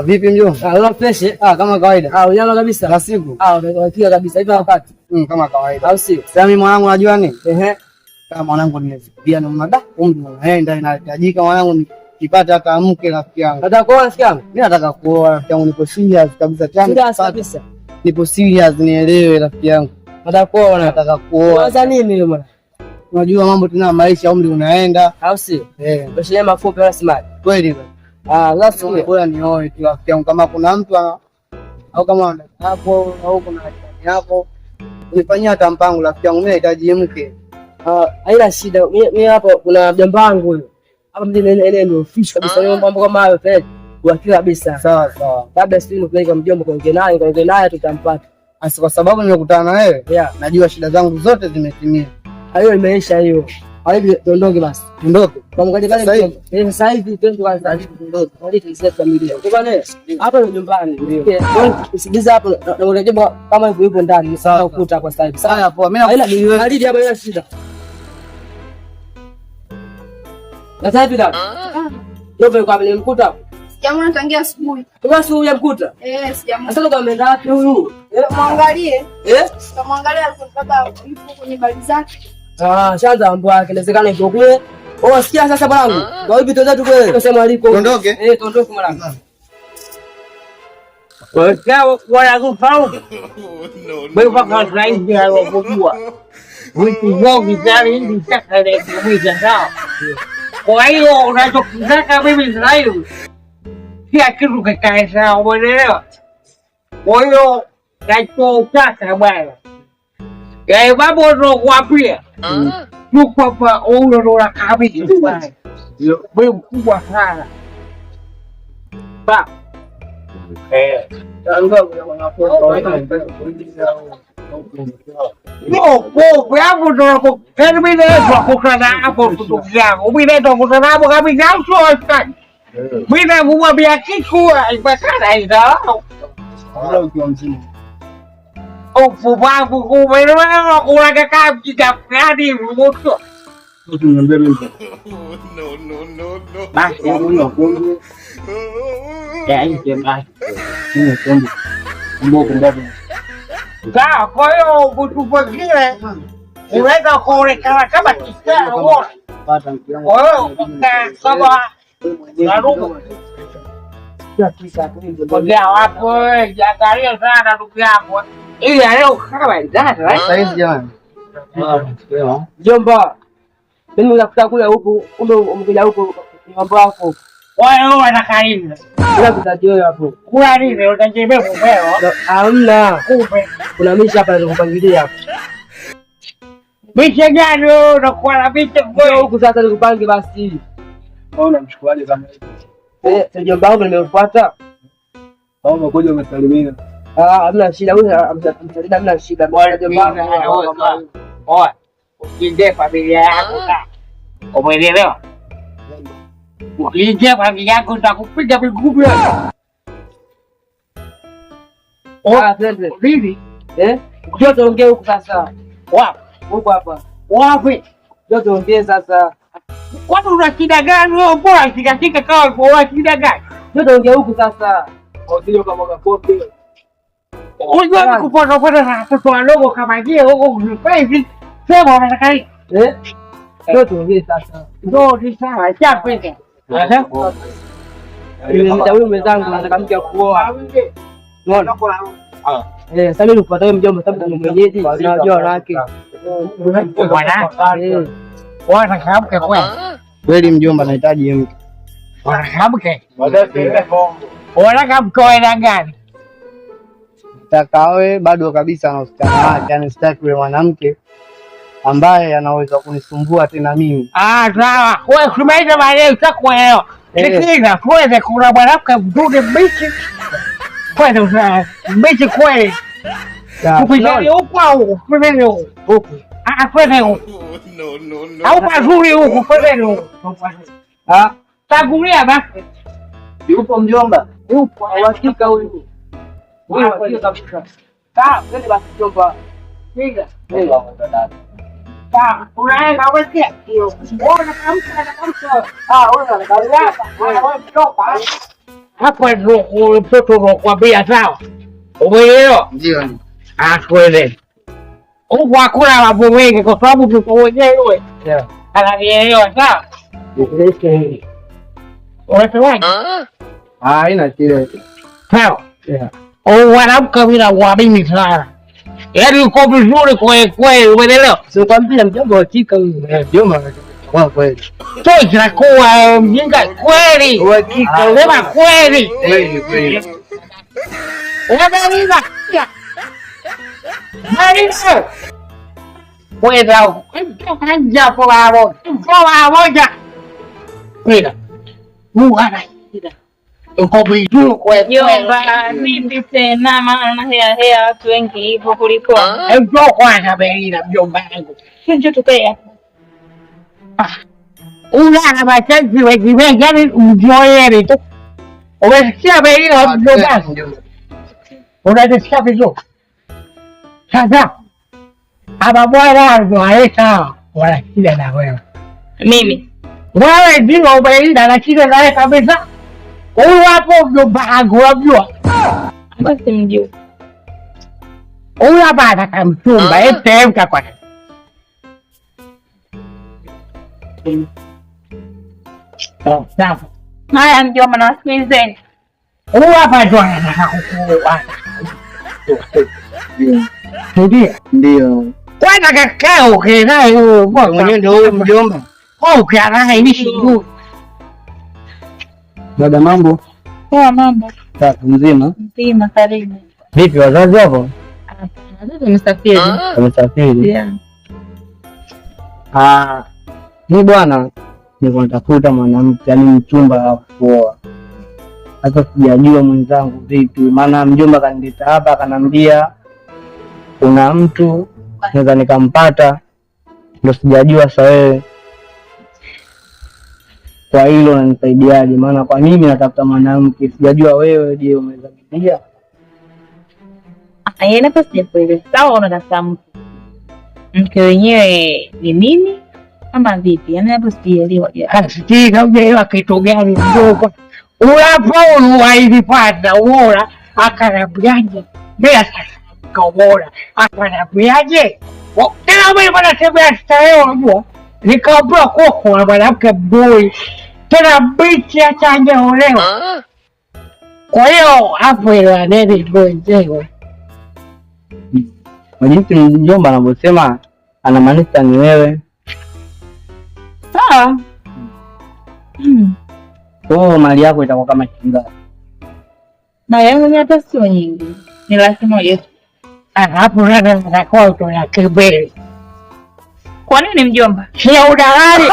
Vipi mjomba? Una fresh? Kama kawaida. Unyama kabisa. La siku. Unakia kabisa hivi wakati. Kama kawaida. Au sio? Sasa mimi mwanangu unajua nini? Kama mwanangu nimefikia na umri unaenda inahitajika mwanangu nikipata hata mke rafiki yangu. Nataka kuoa rafiki yangu. Mimi nataka kuoa rafiki yangu, nipo serious kabisa changu. Serious kabisa. Nipo serious, nielewe rafiki yangu. Nataka kuoa, nataka kuoa. Kwanza nini wewe bwana? Unajua mambo tena maisha, umri unaenda. Au sio? Bashia mafupi wala smart. Kweli bwana. Lazima bora nioe tu rafiki yangu, kama kuna mtu au kama hapo au kuna hapo unifanyia hata mpango rafiki yangu, mimi nahitaji mke. Haina shida. Mimi hapo kuna mjomba wangu huyo. Hapa mjini ndio fish kabisa, mambo kama hayo tayari. Uhakika kabisa. Sawa. Labda sisi tunapeleka mjomba kaongea naye tutampata. Kwa sababu nimekutana na wewe. Najua shida zangu zote zimetimia. Hiyo imeisha hiyo. Hivi tuondoke basi. Tuondoke. Pamoja pale sasa hivi twende kwanza tuondoke. Hadi tusikie familia. Bwana hapa ni nyumbani. Ndio. Usigiza hapo na unajua kama hivyo yupo ndani. Sawa ukuta kwa sasa hivi. Sawa poa. Mimi haina hadi hapa ina shida. Na sasa hivi da. Ndio kwa vile mkuta. Sijamuona tangia asubuhi. Kama si hujamkuta? Sijamuona. Sasa kama ameenda wapi huyu? Muangalie. Muangalie alipotaka yupo kwenye bali zake. Shanza ambapo inawezekana iko kule. Sikia sasa bwanangu. Kwa hiyo tuende tu kule. Tunasema aliko. Tuondoke. Tuondoke mwanangu. Kwa wanangu fao. Wewe kwa drive ya kujua. Wiki zote zari hizi sasa ndio mwisho. Kwa hiyo unachokitaka mimi sasa hivi kila kitu kikae sawa, umeelewa? Kwa hiyo nachotaka bwana, mambo ndo kuambia tuko hapa, ndo kabisa bwana, wewe mkubwa sana ba hapo ndo termine kukutana hapo ndugu yangu, mimi ndo kukutana hapo kabisa sio mimi namwambia kitu ipakana hizo ufubavu kumeelewa kuna kaka kitafani mmoto basi huyo kunde basi ni kunde mmoja ndani kwa hiyo mtu mwingine unaweza kuonekana kama kistari wote kwa hiyo kama Ngoja wapo jakaria sana ndugu yangu. Ili leo kama ndata. Sasa hizi jamani. Jomba. Mimi nakuta kule huku, kumbe umekuja huku mambo yako. Wewe unakarimu. Bila kutajia hapo. Kuna nini utajibia mumeo? Hamna. Kumbe kuna misha hapa nikupangilia hapo. Misha gani wewe unakuwa na misha wewe huku sasa nikupange basi. Unamchukuaje kama hivi? Jomba wangu nimefuata. Au umekuja umesalimia? Hamna shida, wewe amsalimia, hamna shida. Bwana jomba wangu. Oa. Ukiingia familia yako. Umeelewa? Ukiingia familia yako nitakupiga miguu wewe. Twende. Vipi? Ndio tuongee huku sasa. Wapi? Huku hapa. Wapi? Ndio tuongee sasa. Kwani una shida gani wewe? Bora kika kama una shida gani? Ndio tuongee huku sasa. Sio kama kapote. Unajua kupata na watoto wadogo kama hiyo huko hivi. Sema unataka nini? Ndio tuongee sasa. Ndio ni sawa, chapenda. Nimeita huyu mwenzangu nataka mke kuoa. Unaona? Sasa mimi nikupata mjomba sababu ni mwenyeji, unajua wanawake. Wanawake kweli mjomba, nahitaji mke. Wanawake. Wanawake aina gani? Nataka bado kabisa na usichana wake, yani sitaki yule mwanamke ambaye anaweza kunisumbua tena mimi. Sawa. Wewe kumaita baadaye utakuelewa. Lakini kweli kuna mwanamke mzuri mbichi. Kweli mbichi kweli. Kupigani huko au kupigani huko? Kweli huko. No. Au pazuri huko kweli huko. Tagulia basi. Yupo mjomba? Yupo, hakika huyu. Wewe hakika kabisa. Twende basi mjomba. Piga. Unaenda wewe hiyo. Bora kamsa. Wewe unakalia hapa. Wewe mtoka. hapa ndio mtoto unakwambia sawa. Umeelewa? Ndio. Twende. Huku hakuna mambo mengi kwa sababu tuko wenyewe. Ananielewa sawa? Unasemaje? Haina shida. Sawa. Mwanamke mimi nakuamini sana. Yaani uko vizuri kweli, umeelewa? Sio kwambia mjomba wa kika huyu. Mjomba kwa kweli. Toa kuwa mjinga kweli. Uhakika sema kweli. Kweli. Unamaliza. Maliza. Kwenda hanja kwa moja. Kwenda. Mungu anashinda. Uko vizuri kweli. Jomba, vipi tena maana hea watu wengi hivyo kuliko. Njoo kwanza Berina mjomba wangu. Njoo tukae hapo. Una machaji wengi yani mjoyeni tu. Umesikia Berina mjomba wangu? Unasikia vizuri? Sasa hapa bwana anaita wala shida na wewe. Mimi. Wewe ndio Berina na shida naye kabisa. Huyu hapo mjomba wangu unajua? Basi mjua. Huyu hapa ataka mchumba, temka kwa. Sawa. Haya mjomba na wasikilizeni. Huyu hapa ndio anataka kukuoa. Ndio. Kwanza kakao kinaye huyo Mwenyewe ndio huyo mjomba. Ukiangalia hivi sijui. Dada mambo. Poa mambo. Safi mzima. Mzima karibu. Vipi wazazi hapo? Wazazi wamesafiri. Wamesafiri. Ni bwana niko natafuta mwanamke yani mchumba wa kuoa. Sasa sijajua mwenzangu vipi, maana mjomba kanileta hapa akanambia kuna mtu naweza nikampata, ndio sijajua sasa wewe kwa hilo unanisaidiaje? Maana kwa mimi natafuta mwanamke, sijajua wewe je, umeweza kupiga? Yeye hapa sijakuelewa. Sawa unatafuta mtu. Mke wenyewe ni mimi ama vipi? Yaani hapo sijaelewa. Sijui kama kitu gani ndogo. Unapo wailipata uora akanabiaje? Bila kaora akanabiaje? Tena mimi bwana tembea starehe unajua. Nikaambia koko na mwanamke boy. Tena bichi acha olewa. Kwa hiyo hapo ile ndio ndio. Jinsi mjomba anavyosema anamaanisha ni wewe. Sawa. Kwa mali yako itakuwa kama shilingi. Na yangu hata sio nyingi. Ni 100,000. Hapo ndio na kwa ya kibele. Kwa nini mjomba? Sio udalali.